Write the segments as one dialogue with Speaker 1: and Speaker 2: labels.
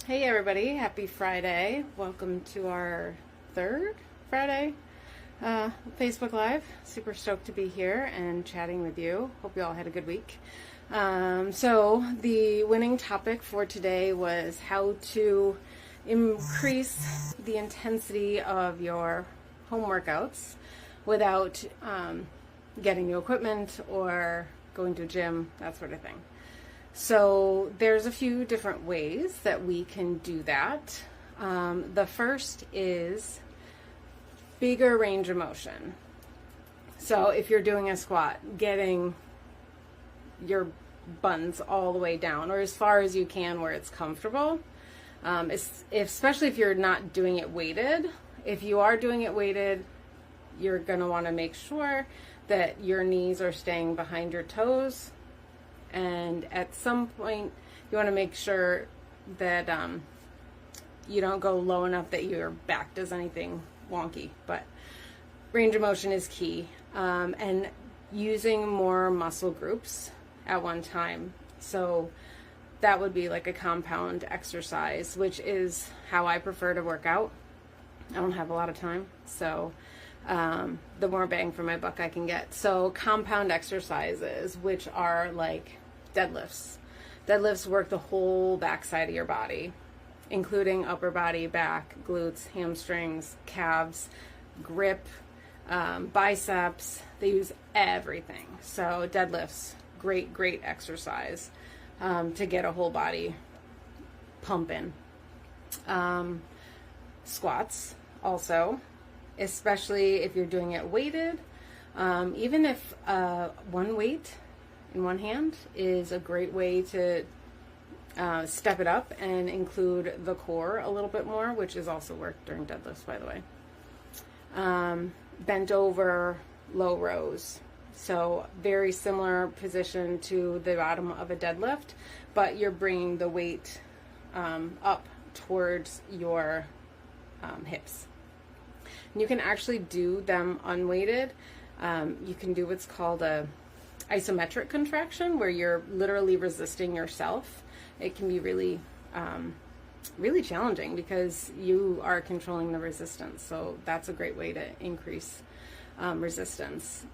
Speaker 1: Hey everybody, happy Friday. Welcome to our third Friday Facebook Live. Super stoked to be here and chatting with you. Hope you all had a good week. So the winning topic for today was how to increase the intensity of your home workouts without getting new equipment or going to a gym, that sort of thing. So there's a few different ways that we can do that. The first is bigger range of motion. So if you're doing a squat, getting your buns all the way down or as far as you can where it's comfortable, especially if you're not doing it weighted. If you are doing it weighted, you're going to want to make sure that your knees are staying behind your toes. And at some point, you want to make sure that you don't go low enough that your back does anything wonky. But range of motion is key. And using more muscle groups at one time. So that would be like a compound exercise, which is how I prefer to work out. I don't have a lot of time, so the more bang for my buck I can get. So compound exercises, which are like deadlifts. Deadlifts work the whole backside of your body, including upper body, back, glutes, hamstrings, calves, grip, biceps. They use everything. So deadlifts, great exercise to get a whole body pumping. Squats also, especially if you're doing it weighted. Even if one weight in one hand is a great way to step it up and include the core a little bit more, which is also worked during deadlifts, by the way. Bent over low rows. So very similar position to the bottom of a deadlift, but you're bringing the weight up towards your hips. And you can actually do them unweighted. You can do what's called a isometric contraction, where you're literally resisting yourself. It can be really challenging because you are controlling the resistance. So that's a great way to increase resistance.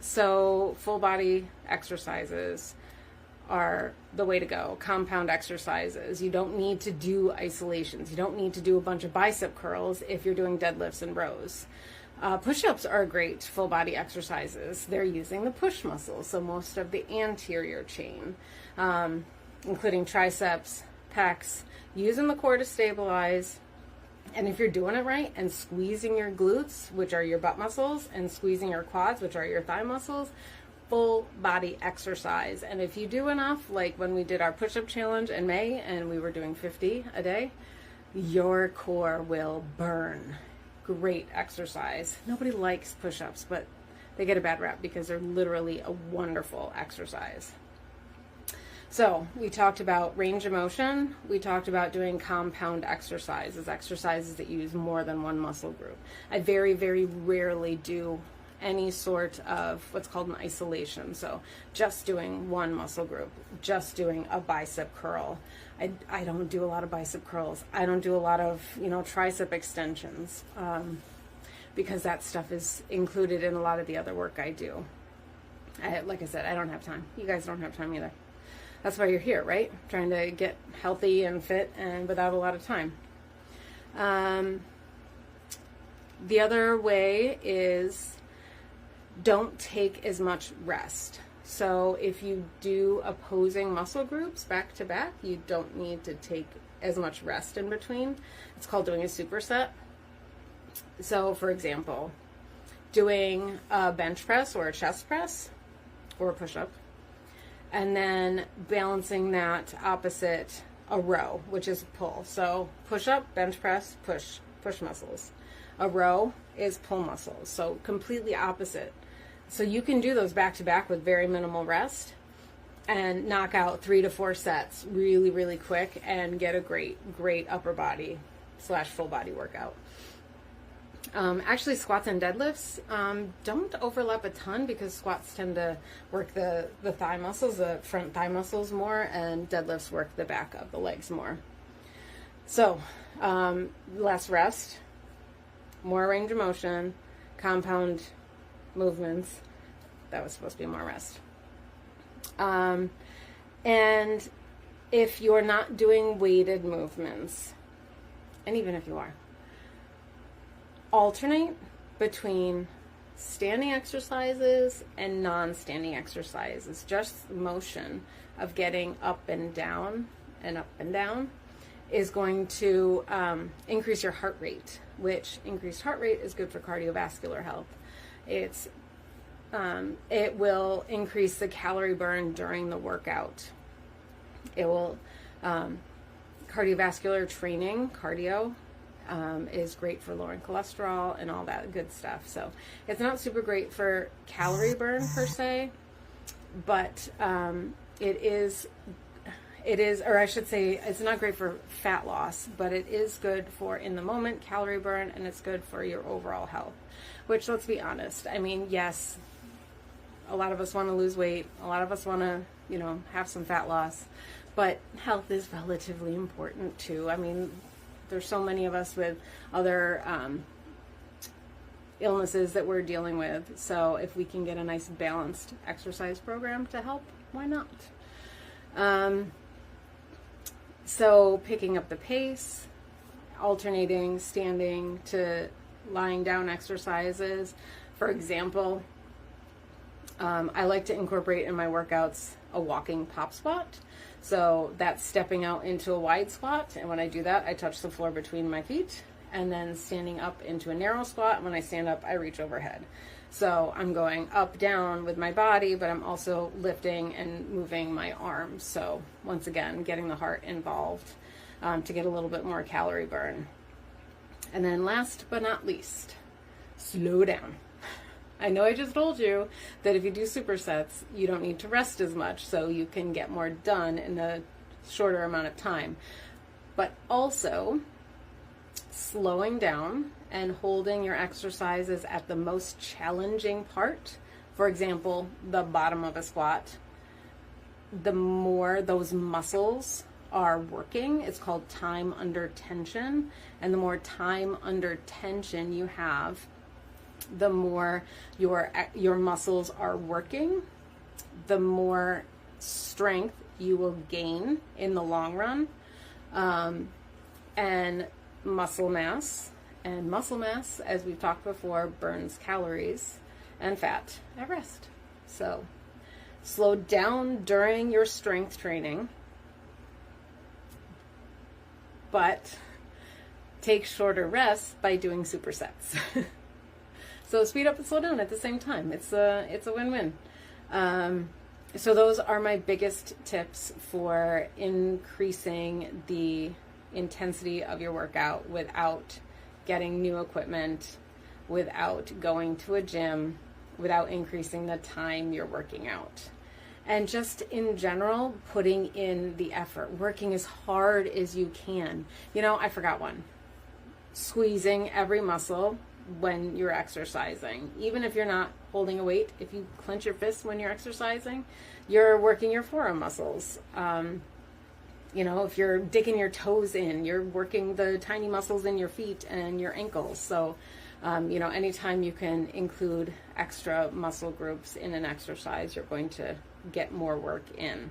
Speaker 1: So full body exercises are the way to go. Compound exercises. You don't need to do isolations. You don't need to do a bunch of bicep curls if you're doing deadlifts and rows. Push-ups are great full body exercises. They're using the push muscles, so most of the anterior chain, including triceps, pecs, using the core to stabilize. And if you're doing it right and squeezing your glutes, which are your butt muscles, and squeezing your quads, which are your thigh muscles, full body exercise. And if you do enough, like when we did our push-up challenge in May and we were doing 50 a day, your core will burn. Great exercise. Nobody likes push-ups, but they get a bad rap because they're literally a wonderful exercise. So we talked about range of motion. We talked about doing compound exercises that use more than one muscle group. I very, very rarely do any sort of what's called an isolation. So just doing one muscle group, just doing a bicep curl. I don't do a lot of bicep curls. I don't do a lot of, tricep extensions because that stuff is included in a lot of the other work I do. Like I said, I don't have time. You guys don't have time either. That's why you're here, right? Trying to get healthy and fit and without a lot of time. The other way is don't take as much rest. So if you do opposing muscle groups back to back, you don't need to take as much rest in between. It's called doing a superset. So for example, doing a bench press or a chest press or a push-up, and then balancing that opposite a row, which is pull. So push-up, bench press, push muscles. A row is pull muscles. So completely opposite. So you can do those back to back with very minimal rest and knock out 3 to 4 sets really, really quick and get a great upper body / full body workout. Actually, squats and deadlifts don't overlap a ton because squats tend to work the thigh muscles, the front thigh muscles more, and deadlifts work the back of the legs more. So, less rest, more range of motion, compound movements. That was supposed to be more rest. And if you're not doing weighted movements, and even if you are, alternate between standing exercises and non-standing exercises. Just motion of getting up and down is going to increase your heart rate, which increased heart rate is good for cardiovascular health. It will increase the calorie burn during the workout. It will cardiovascular training, cardio, is great for lowering cholesterol and all that good stuff. So it's not super great for calorie burn per se, but it is, or I should say, it's not great for fat loss, but it is good for in the moment calorie burn, and it's good for your overall health. Which, let's be honest, I mean, yes, a lot of us want to lose weight, a lot of us want to, have some fat loss, but health is relatively important too. I mean, there's so many of us with other illnesses that we're dealing with. So if we can get a nice balanced exercise program to help, why not? So picking up the pace, alternating standing to lying down exercises. For example, I like to incorporate in my workouts a walking pop squat. So that's stepping out into a wide squat, and when I do that, I touch the floor between my feet, and then standing up into a narrow squat. When I stand up, I reach overhead. So I'm going up, down with my body, but I'm also lifting and moving my arms. So once again, getting the heart involved to get a little bit more calorie burn. And then last but not least, slow down. I know I just told you that if you do supersets, you don't need to rest as much, so you can get more done in a shorter amount of time. But also, slowing down and holding your exercises at the most challenging part, for example, the bottom of a squat, the more those muscles are working, it's called time under tension, and the more time under tension you have, the more your muscles are working, the more strength you will gain in the long run, and muscle mass, as we've talked before, burns calories and fat at rest. So slow down during your strength training, but take shorter rests by doing supersets. So speed up and slow down at the same time. It's a win-win. So those are my biggest tips for increasing the intensity of your workout without getting new equipment, without going to a gym, without increasing the time you're working out. And just in general, putting in the effort, working as hard as you can. I forgot one. Squeezing every muscle when you're exercising. Even if you're not holding a weight, if you clench your fists when you're exercising, you're working your forearm muscles. If you're digging your toes in, you're working the tiny muscles in your feet and your ankles. So, anytime you can include extra muscle groups in an exercise, you're going to get more work in.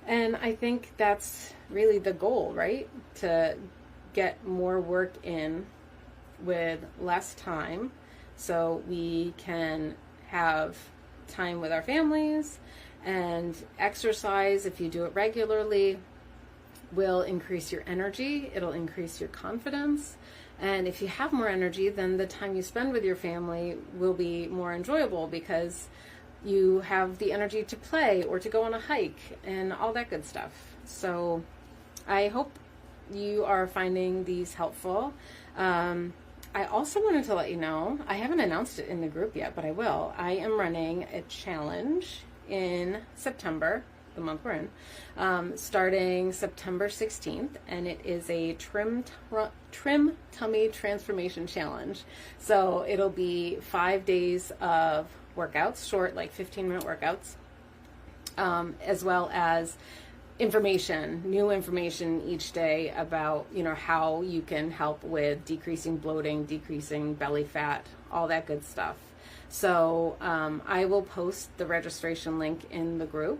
Speaker 1: And I think that's really the goal, right? To get more work in with less time, so we can have time with our families, and exercise, if you do it regularly, will increase your energy, it'll increase your confidence, and if you have more energy, then the time you spend with your family will be more enjoyable because you have the energy to play or to go on a hike and all that good stuff. So I hope you are finding these helpful. I also wanted to let you know, I haven't announced it in the group yet, but I will. I am running a challenge in September the month we're in, starting September 16th, and it is a trim tummy transformation challenge. So it'll be 5 days of workouts, short, like 15-minute workouts, as well as new information each day about, how you can help with decreasing bloating, decreasing belly fat, all that good stuff. So I will post the registration link in the group,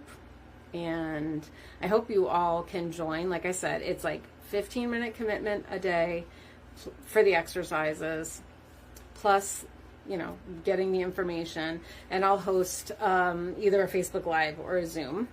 Speaker 1: and I hope you all can join. Like I said, it's like 15-minute commitment a day for the exercises, plus, getting the information. And I'll host either a Facebook Live or a Zoom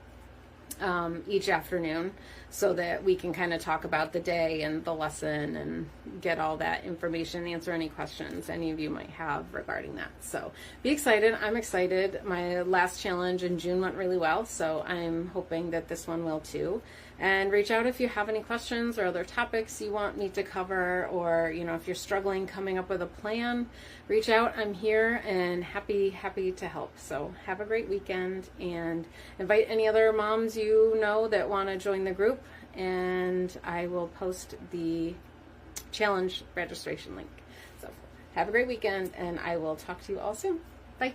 Speaker 1: each afternoon, so that we can kind of talk about the day and the lesson and get all that information, answer any questions any of you might have regarding that. So be excited. I'm excited. My last challenge in June went really well, so I'm hoping that this one will too. And reach out if you have any questions or other topics you want me to cover, or if you're struggling coming up with a plan, reach out. I'm here and happy to help. So have a great weekend, and invite any other moms you know that want to join the group, and I will post the challenge registration link. So have a great weekend, and I will talk to you all soon. Bye.